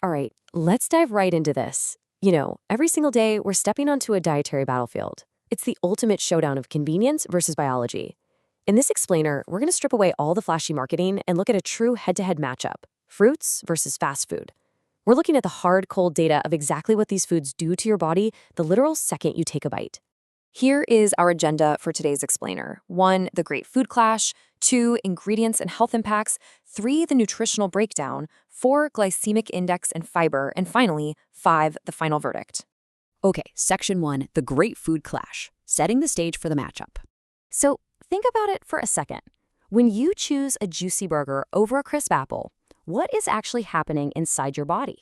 All right, let's dive right into this. Every single day, we're stepping onto a dietary battlefield. It's the ultimate showdown of convenience versus biology. In this explainer, we're going to strip away all the flashy marketing and look at a true head-to-head matchup, fruits versus fast food. We're looking at the hard, cold data of exactly what these foods do to your body the literal second you take a bite. Here is our agenda for today's explainer. 1, the great food clash. 2, ingredients and health impacts. 3, the nutritional breakdown. 4, glycemic index and fiber. And finally, 5, the final verdict. Okay, Section 1, the great food clash, setting the stage for the matchup. So think about it for a second. When you choose a juicy burger over a crisp apple, what is actually happening inside your body?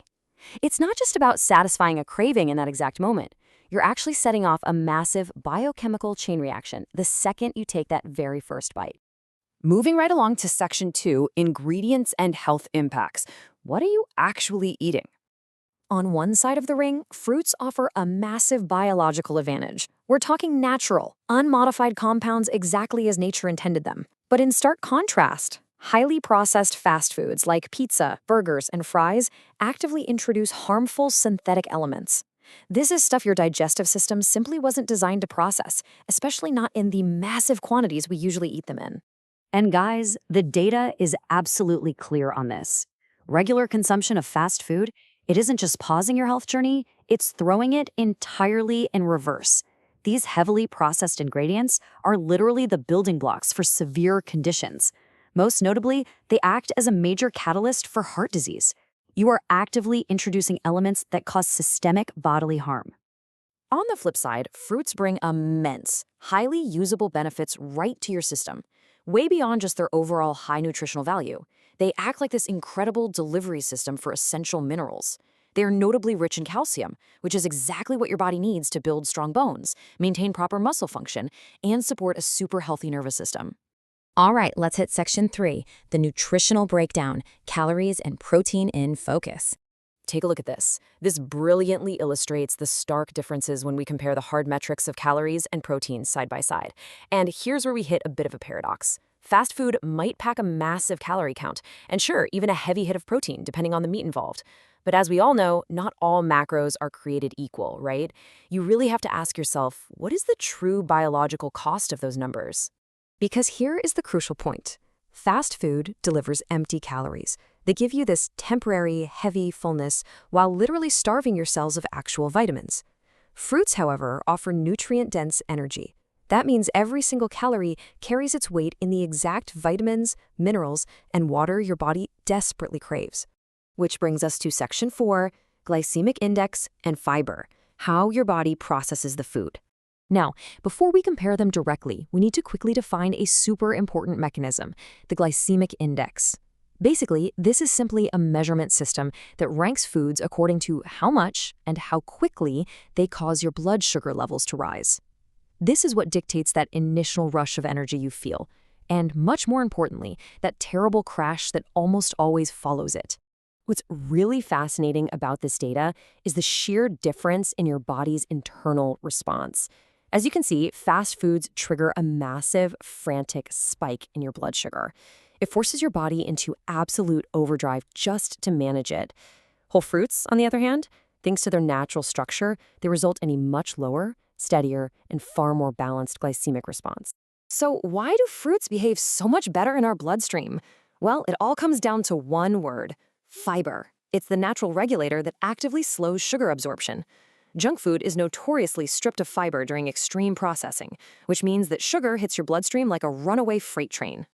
It's not just about satisfying a craving in that exact moment. You're actually setting off a massive biochemical chain reaction the second you take that very first bite. Moving right along to Section 2, ingredients and health impacts. What are you actually eating? On one side of the ring, fruits offer a massive biological advantage. We're talking natural, unmodified compounds exactly as nature intended them. But in stark contrast, highly processed fast foods like pizza, burgers, and fries actively introduce harmful synthetic elements. This is stuff your digestive system simply wasn't designed to process, especially not in the massive quantities we usually eat them in. And guys, the data is absolutely clear on this. Regular consumption of fast food, it isn't just pausing your health journey, it's throwing it entirely in reverse. These heavily processed ingredients are literally the building blocks for severe conditions. Most notably, they act as a major catalyst for heart disease. You are actively introducing elements that cause systemic bodily harm. On the flip side, fruits bring immense, highly usable benefits right to your system, way beyond just their overall high nutritional value. They act like this incredible delivery system for essential minerals. They are notably rich in calcium, which is exactly what your body needs to build strong bones, maintain proper muscle function, and support a super healthy nervous system. All right, let's hit Section 3, the nutritional breakdown, calories and protein in focus. Take a look at this. This brilliantly illustrates the stark differences when we compare the hard metrics of calories and proteins side by side. And here's where we hit a bit of a paradox. Fast food might pack a massive calorie count, and sure, even a heavy hit of protein, depending on the meat involved. But as we all know, not all macros are created equal, right? You really have to ask yourself, what is the true biological cost of those numbers? Because here is the crucial point. Fast food delivers empty calories. They give you this temporary, heavy fullness while literally starving your cells of actual vitamins. Fruits, however, offer nutrient-dense energy. That means every single calorie carries its weight in the exact vitamins, minerals, and water your body desperately craves. Which brings us to Section 4, glycemic index and fiber, how your body processes the food. Now, before we compare them directly, we need to quickly define a super important mechanism, the glycemic index. Basically, this is simply a measurement system that ranks foods according to how much and how quickly they cause your blood sugar levels to rise. This is what dictates that initial rush of energy you feel, and much more importantly, that terrible crash that almost always follows it. What's really fascinating about this data is the sheer difference in your body's internal response. As you can see, fast foods trigger a massive, frantic spike in your blood sugar. It forces your body into absolute overdrive just to manage it. Whole fruits, on the other hand, thanks to their natural structure, they result in a much lower, steadier, and far more balanced glycemic response. So why do fruits behave so much better in our bloodstream? Well, it all comes down to one word: fiber. It's the natural regulator that actively slows sugar absorption. Junk food is notoriously stripped of fiber during extreme processing, which means that sugar hits your bloodstream like a runaway freight train.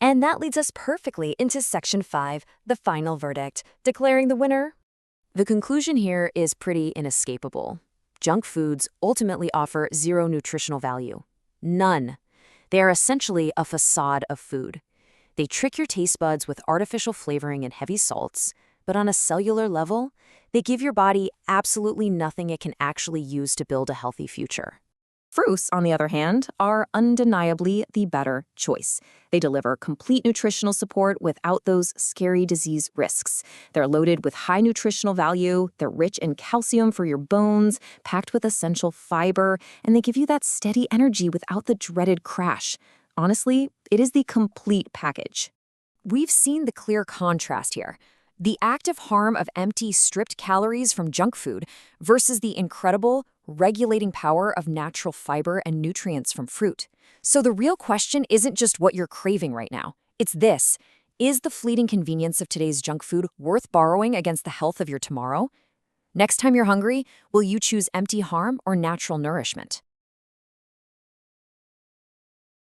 And that leads us perfectly into Section 5, the final verdict, declaring the winner. The conclusion here is pretty inescapable. Junk foods ultimately offer zero nutritional value. None. They are essentially a facade of food. They trick your taste buds with artificial flavoring and heavy salts, but on a cellular level, they give your body absolutely nothing it can actually use to build a healthy future. Fruits, on the other hand, are undeniably the better choice. They deliver complete nutritional support without those scary disease risks. They're loaded with high nutritional value, they're rich in calcium for your bones, packed with essential fiber, and they give you that steady energy without the dreaded crash. Honestly, it is the complete package. We've seen the clear contrast here. The active harm of empty, stripped calories from junk food versus the incredible, regulating power of natural fiber and nutrients from fruit. So the real question isn't just what you're craving right now. It's this. Is the fleeting convenience of today's junk food worth borrowing against the health of your tomorrow? Next time you're hungry, will you choose empty harm or natural nourishment?